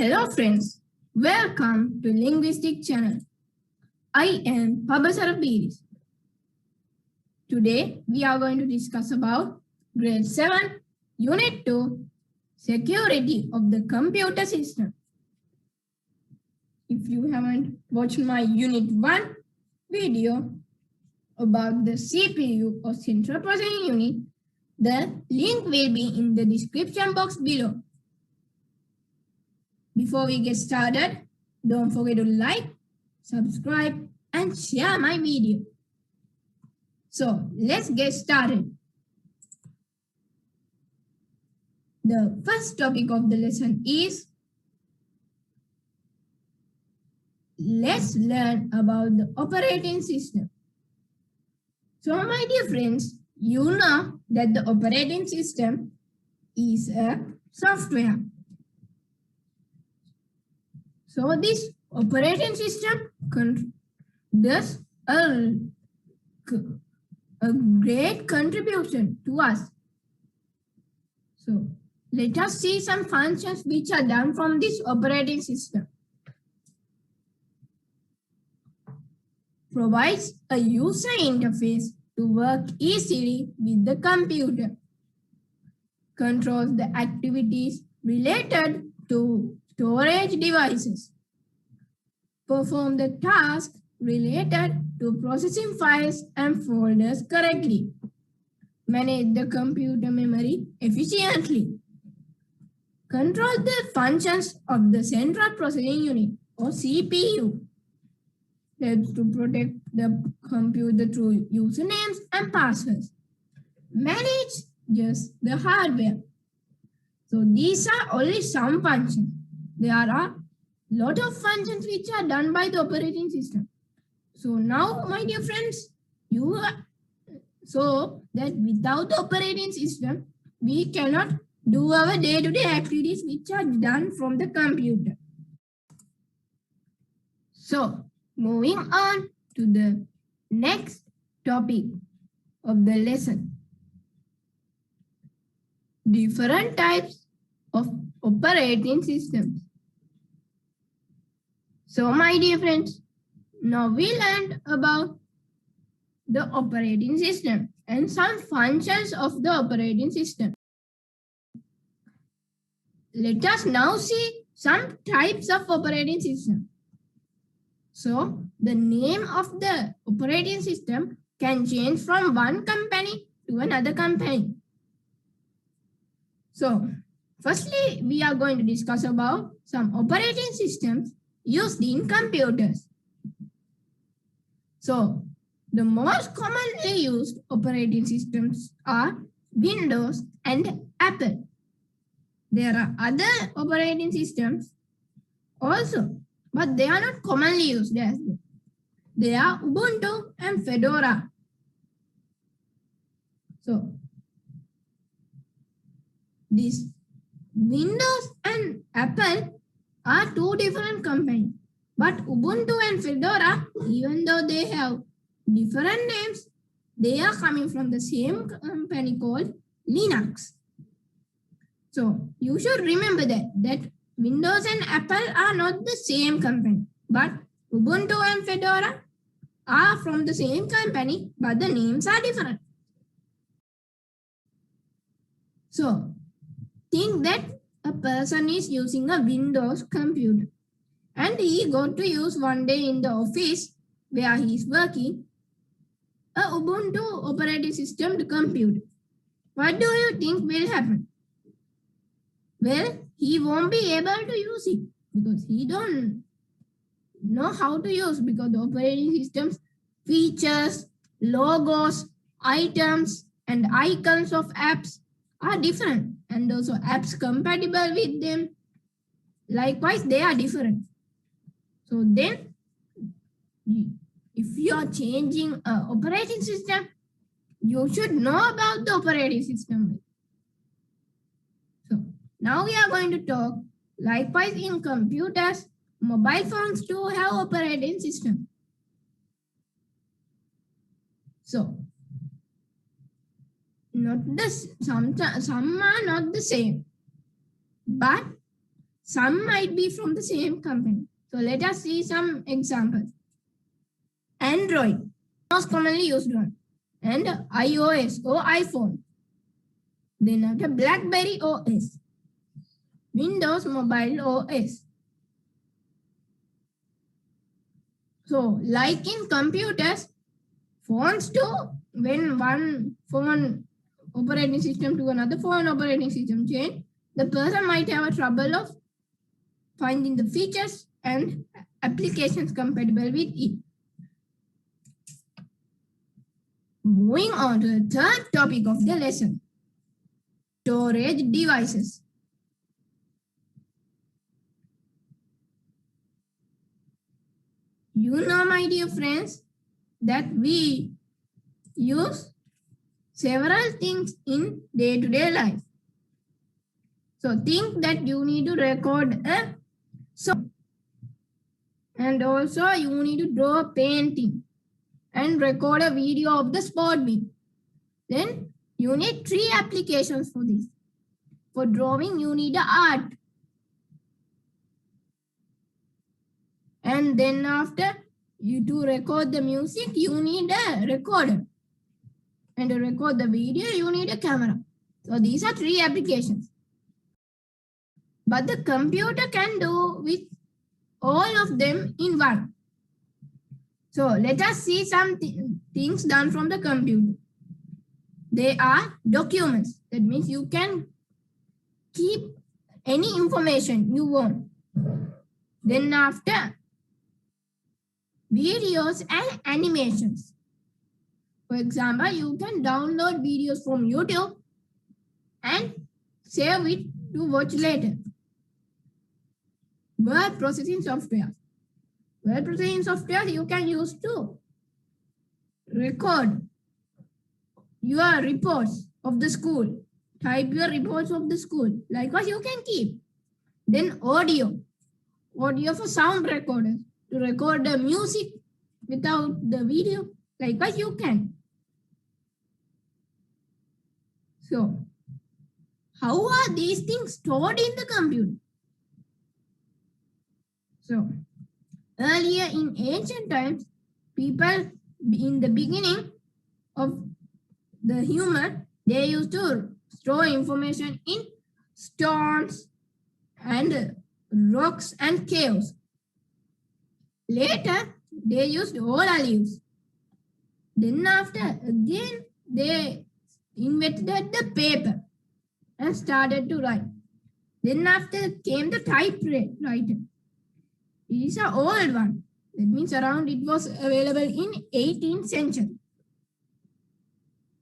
Hello friends, welcome to Linguistic Channel. I am Pabasara Beeris. Today we are going to discuss about Grade 7, Unit 2, Security of the Computer System. If you haven't watched my Unit 1 video about the CPU or Central Processing Unit, the link will be in the description box below. Before we get started, don't forget to like, subscribe, and share my video. So let's get started. The first topic of the lesson is let's learn about the operating system. So my dear friends, you know that the operating system is a software. So this operating system does a great contribution to us. So let us see some functions which are done from this operating system. Provides a user interface to work easily with the computer. Controls the activities related to storage devices. Perform the task related to processing files and folders correctly. Manage the computer memory efficiently. Control the functions of the Central Processing Unit or CPU. Helps to protect the computer through usernames and passwords. Manage just the hardware. So these are only some functions. There are a lot of functions which are done by the operating system. So now, my dear friends, so that without the operating system, we cannot do our day-to-day activities which are done from the computer. So moving on to the next topic of the lesson. Different types of operating systems. So my dear friends, now we learned about the operating system and some functions of the operating system. Let us now see some types of operating system. So the name of the operating system can change from one company to another company. So firstly, we are going to discuss about some operating systems used in computers. So the most commonly used operating systems are Windows and Apple. There are other operating systems also, but they are not commonly used as well. They are Ubuntu and Fedora. So these Windows and Apple are two different companies. But Ubuntu and Fedora, even though they have different names, they are coming from the same company called Linux. So you should remember that Windows and Apple are not the same company, but Ubuntu and Fedora are from the same company, but the names are different. So think that a person is using a Windows computer and he got to use one day in the office where he is working a Ubuntu operating system computer. What do you think will happen? Well, he won't be able to use it because he don't know how to use, because the operating system's features, logos, items, and icons of apps are different, and also apps compatible with them. Likewise, they are different. So then, if you are changing an operating system, you should know about the operating system. So now we are going to talk, likewise in computers, mobile phones too have operating system. So some are not the same, but some might be from the same company. So let us see some examples. Android, most commonly used one, and iOS or iPhone. Then after BlackBerry OS, Windows Mobile OS. So like in computers, phones too, when one phone operating system to another phone operating system change, the person might have a trouble of finding the features and applications compatible with it. Moving on to the third topic of the lesson, storage devices. You know, my dear friends, that we use several things in day-to-day life. So think that you need to record a song, and also you need to draw a painting and record a video of the sport meet. Then you need 3 applications for this. For drawing, you need the art. And then after you to record the music, you need a recorder. And to record the video, you need a camera. So these are 3 applications. But the computer can do with all of them in one. So let us see some things done from the computer. They are documents. That means you can keep any information you want. Then after, videos and animations. For example, you can download videos from YouTube and save it to watch later. Word processing software. Word processing software you can use to record your reports of the school. Type your reports of the school. Likewise, you can keep. Then audio. Audio for sound recorders. To record the music without the video. Likewise, you can. So, how are these things stored in the computer? So, earlier in ancient times, people in the beginning of the human, they used to store information in stones and rocks and caves. Later, they used oral leaves. Then after, again, they invented the paper and started to write. Then after came the typewriter. It is an old one. That means around it was available in 18th century.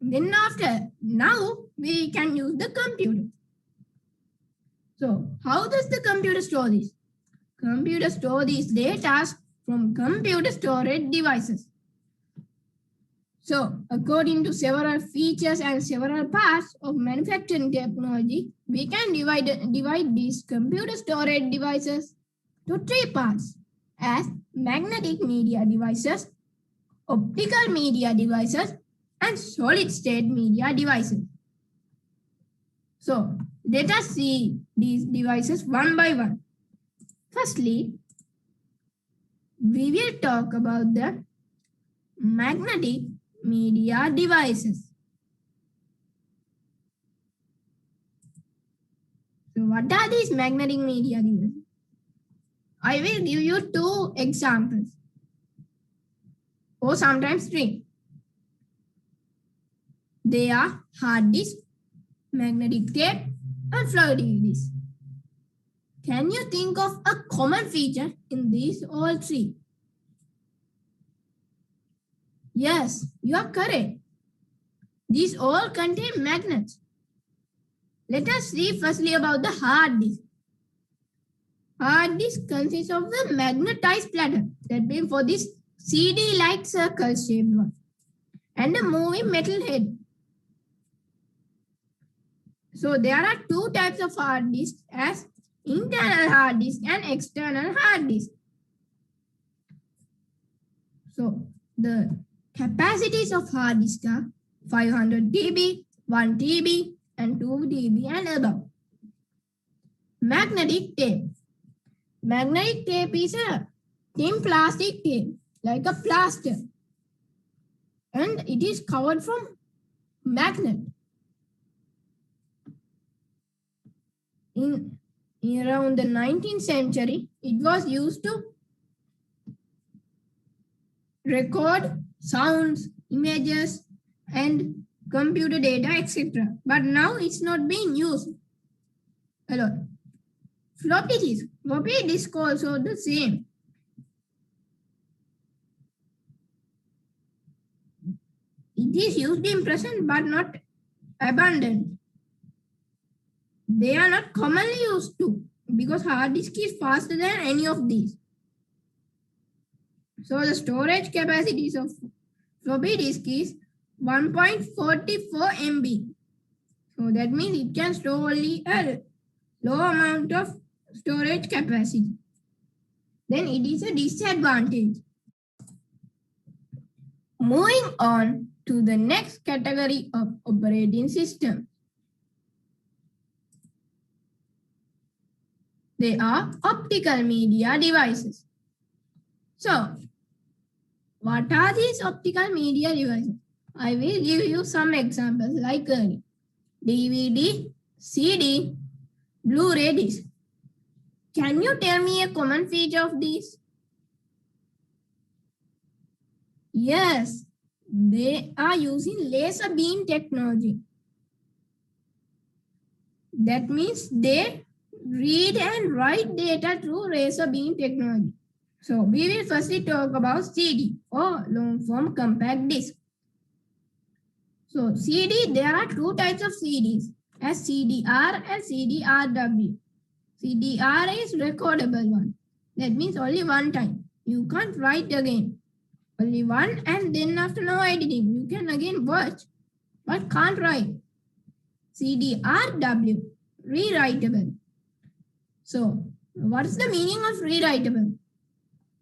Then after, now we can use the computer. So how does the computer store this? Computer store these data from computer storage devices. So according to several features and several parts of manufacturing technology, we can divide these computer storage devices to 3 parts as magnetic media devices, optical media devices, and solid state media devices. So let us see these devices one by one. Firstly, we will talk about the magnetic media devices. So what are these magnetic media devices? I will give you 2 examples, or sometimes 3. They are hard disk, magnetic tape, and floppy disk. Can you think of a common feature in these all 3? Yes, you are correct. These all contain magnets. Let us see firstly about the hard disk. Hard disk consists of the magnetized platter, that means for this CD-like circle-shaped one, and a moving metal head. So there are 2 types of hard disk as internal hard disk and external hard disk. So the capacities of hard disk are 500 TB, 1 TB, and 2 TB and above. Magnetic tape. Magnetic tape is a thin plastic tape, like a plaster, and it is covered from magnet. In around the 19th century, it was used to record sounds, images, and computer data, etc. But now it's not being used a lot. Floppy disk. Floppy disk also the same. It is used in present but not abundant. They are not commonly used to because hard disk is faster than any of these. So the storage capacities of floppy disk is 1.44 MB. So that means it can store only a low amount of storage capacity. Then it is a disadvantage. Moving on to the next category of operating system. They are optical media devices. So, what are these optical media devices? I will give you some examples like DVD, CD, Blu-ray disc. Can you tell me a common feature of these? Yes, they are using laser beam technology. That means they read and write data through laser beam technology. So we will firstly talk about CD or long form compact disc. So CD, there are two types of CDs as CDR and CDRW. CDR is recordable one. That means only one time. You can't write again. Only one and then after no editing. You can again watch but can't write. CDRW, rewritable. So what's the meaning of rewritable?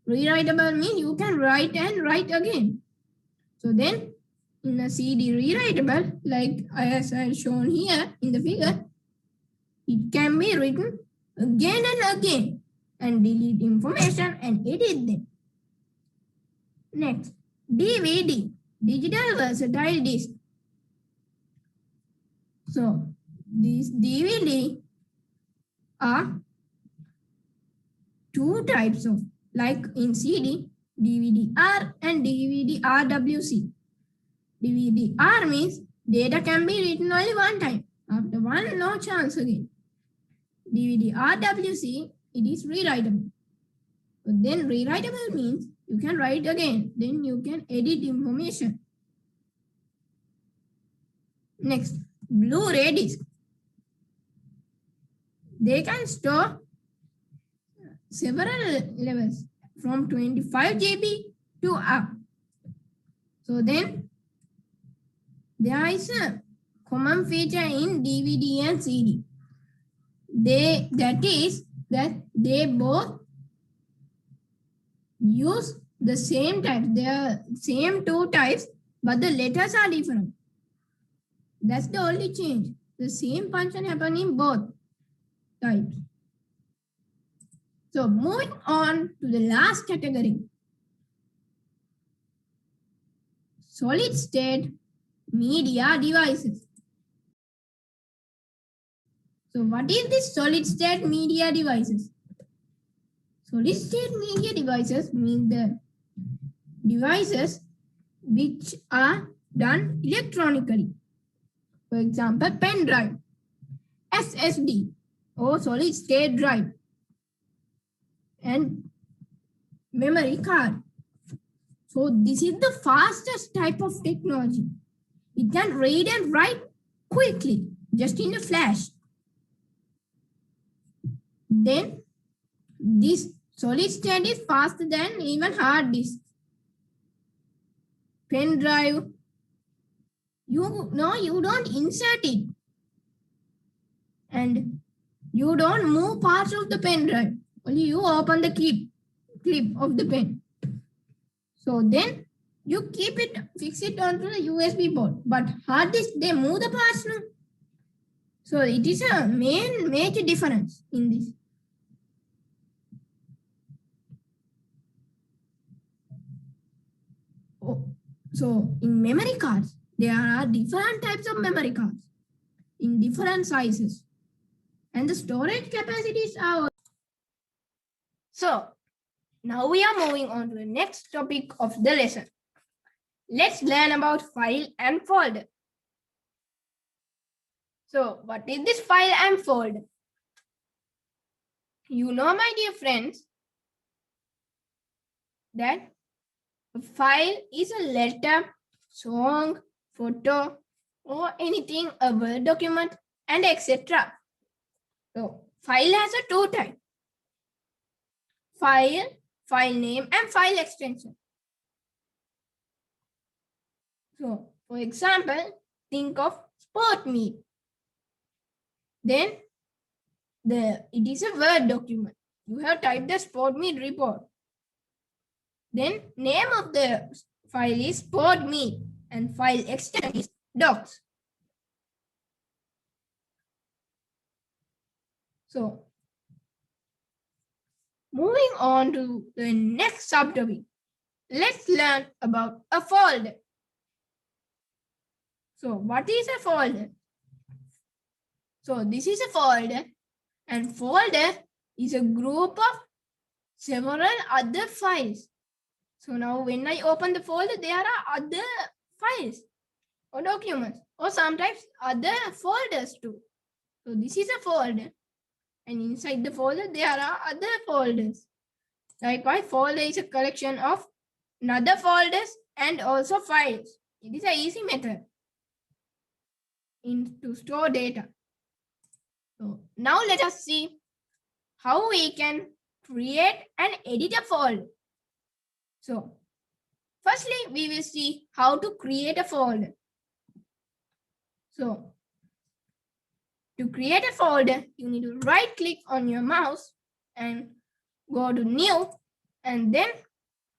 Rewritable means you can write and write again. So then in a CD rewritable, like as I have shown here in the figure, it can be written again and again and delete information and edit them. Next, DVD, digital versatile disc. So these DVD are two types of, like in CD, DVD-R and DVD-RWC. DVD-R means data can be written only one time. After one, no chance again. DVD-RWC, it is rewritable. But then rewritable means you can write again. Then you can edit information. Next, Blu-ray disc. They can store several levels from 25 GB to up. So then there is a common feature in DVD and CD. That is that they both use the same type. They are same two types, but the letters are different. That's the only change. The same function happens in both types. So moving on to the last category. Solid state media devices. So what is this solid state media devices? Solid state media devices mean the devices which are done electronically. For example, pen drive, SSD or solid state drive, and memory card. So this is the fastest type of technology. It can read and write quickly, just in a flash. Then this solid state is faster than even hard disk. Pen drive, you don't insert it. And you don't move parts of the pen drive. Only you open the clip of the pen. So then you keep it, fix it onto the USB port. But hard disk, they move the parts now. So it is a major difference in this. So in memory cards, there are different types of memory cards in different sizes, and the storage capacities are. So now we are moving on to the next topic of the lesson. Let's learn about file and folder. So what is this file and folder? You know, my dear friends, that a file is a letter, song, photo, or anything, a Word document, and etc. So file has a two types: file, file name, and file extension. So for example, think of sport meet. Then it is a Word document. You have typed the sport meet report. Then name of the file is sport meet and file extension is docs. So moving on to the next subtopic, let's learn about a folder. So what is a folder? So this is a folder, and folder is a group of several other files. So now when I open the folder, there are other files or documents or sometimes other folders too. So this is a folder, and inside the folder there are other folders. Likewise, folder is a collection of other folders and also files. It is an easy method to store data. So now let us see how we can create and edit a folder. So firstly, we will see how to create a folder. So to create a folder, you need to right click on your mouse and go to new, and then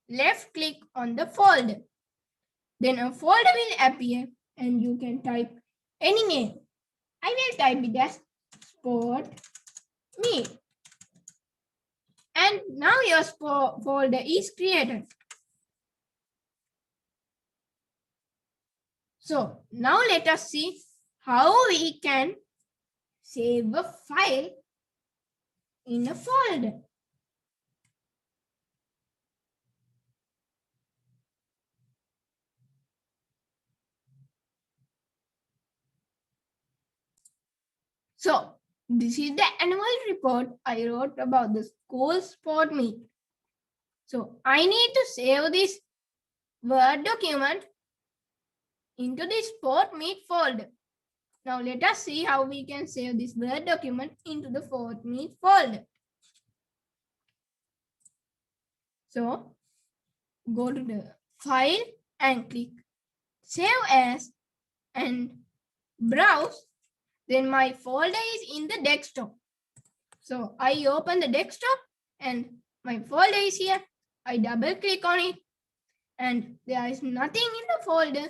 left click on the folder. Then a folder will appear and you can type any name. I will type it as sport meet. And now your folder is created. So now let us see how we can save a file in a folder. So this is the annual report I wrote about the school sport meet. So I need to save this Word document into the sport meet folder. Now let us see how we can save this Word document into the sport meet folder. So go to the file and click save as and browse. Then my folder is in the desktop. So I open the desktop and my folder is here. I double click on it and there is nothing in the folder.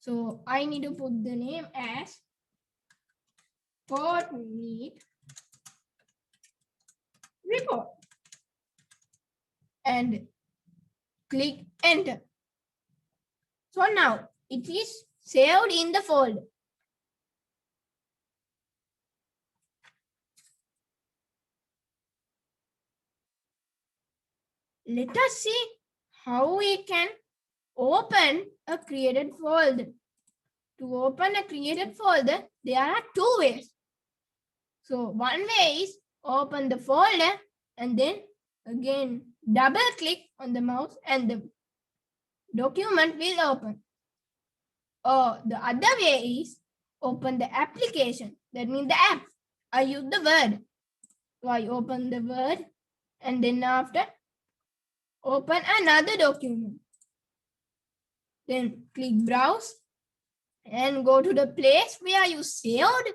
So I need to put the name as sport meet report and click enter. So now it is saved in the folder. Let us see how we can open a created folder. To open a created folder, there are two ways. So one way is open the folder and then again double click on the mouse and the document will open. Or the other way is open the application. That means the app. I use the Word. So I open the Word and then after open another document. Then click browse and go to the place where you saved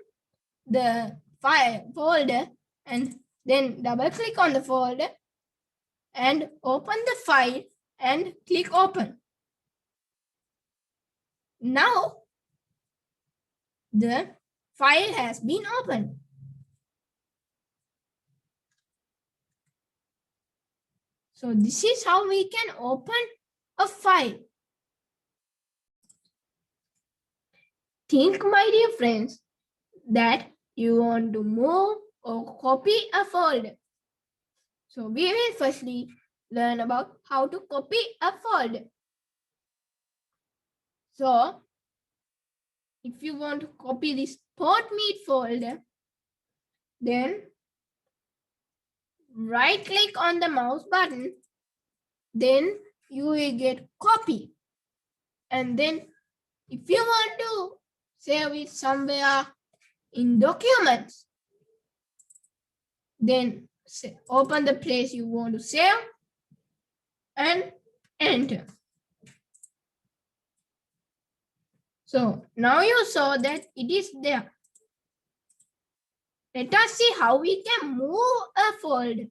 the file folder and then double click on the folder and open the file and click open. Now the file has been opened. So this is how we can open a file. Think, my dear friends, that you want to move or copy a folder. So we will firstly learn about how to copy a folder. So if you want to copy this SportMeet folder, then right click on the mouse button, then you will get copy. And then if you want to save it somewhere in documents, then open the place you want to save and enter. So now you saw that it is there. Let us see how we can move a folder.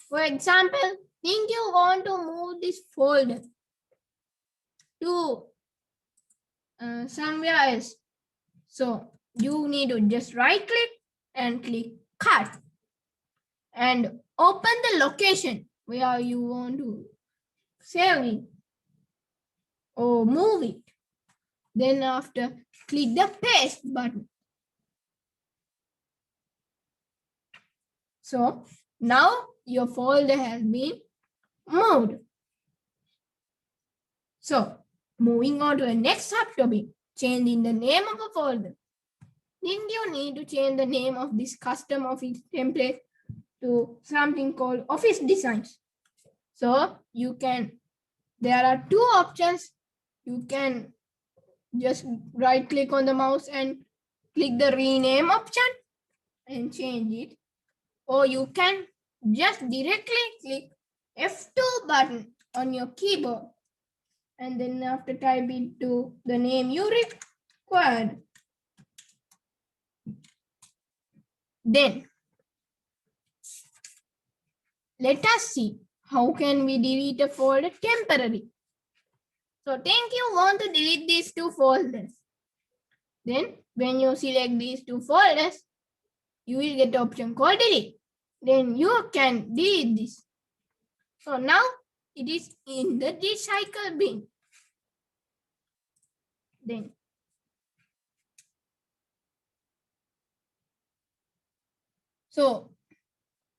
For example, think you want to move this folder to somewhere else. So you need to just right click and click cut and open the location where you want to save it or move it. Then after, click the paste button. So now your folder has been moved. So moving on to the next subtopic, changing the name of a folder. Think you need to change the name of this custom office template to something called Office Designs. So you can, there are two options. You can just right click on the mouse and click the rename option and change it. Or you can just directly click F2 button on your keyboard and then after type it to the name you required. Then let us see how can we delete a folder temporarily. So think you want to delete these two folders. Then when you select these two folders, you will get the option called delete. Then you can delete this. So now it is in the recycle bin. Then so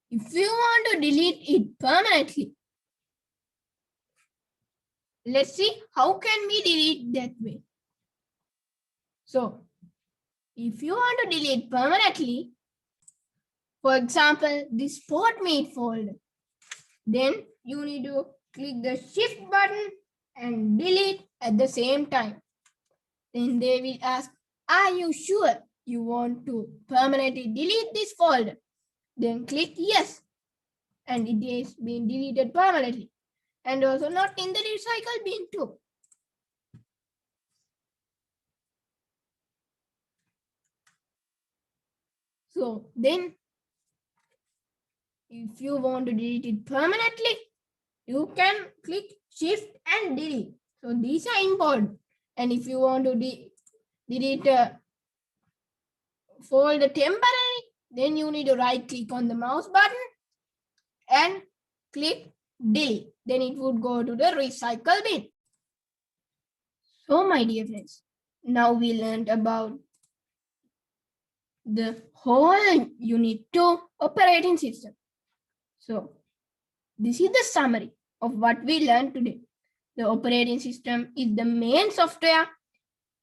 if you want to delete it permanently, let's see how can we delete that way. So if you want to delete permanently, for example, this SportMeet folder, then you need to click the shift button and delete at the same time. Then they will ask, are you sure you want to permanently delete this folder? Then click yes. And it is being deleted permanently. And also not in the recycle bin too. So then if you want to delete it permanently, you can click shift and delete. So these are important. And if you want to delete a folder temporarily, then you need to right click on the mouse button and click delete. Then it would go to the recycle bin. So my dear friends, now we learned about the whole Unit 2 operating system. So this is the summary of what we learned today. The operating system is the main software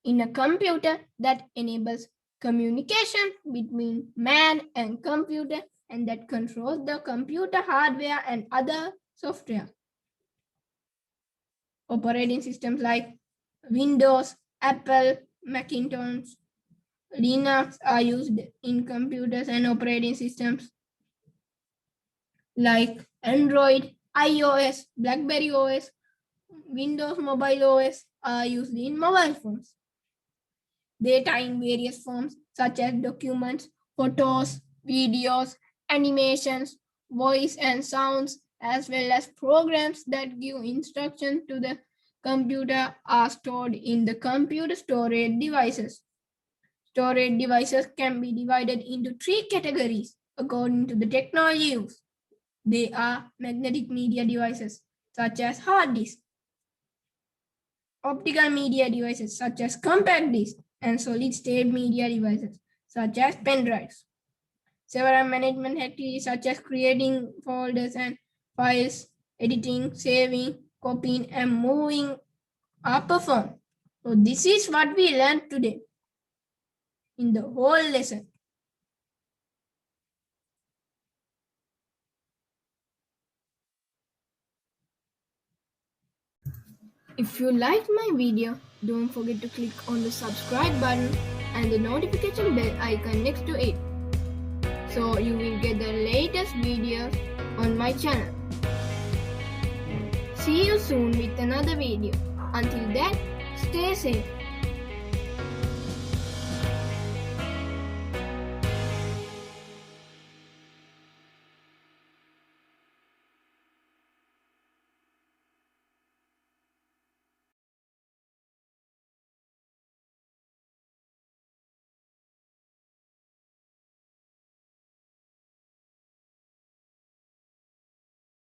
in a computer that enables communication between man and computer and that controls the computer hardware and other software. Operating systems like Windows, Apple, Macintosh, Linux are used in computers and operating systems like Android, iOS, BlackBerry OS, Windows Mobile OS are used in mobile phones. Data in various forms such as documents, photos, videos, animations, voice and sounds, as well as programs that give instructions to the computer are stored in the computer storage devices. Storage devices can be divided into three categories according to the technology used. They are magnetic media devices such as hard disk, optical media devices such as compact disc and solid-state media devices such as pen drives. Several management activities such as creating folders and files, editing, saving, copying, and moving are performed. So this is what we learned today in the whole lesson. If you liked my video, don't forget to click on the subscribe button and the notification bell icon next to it, so you will get the latest videos on my channel. See you soon with another video. Until then, stay safe.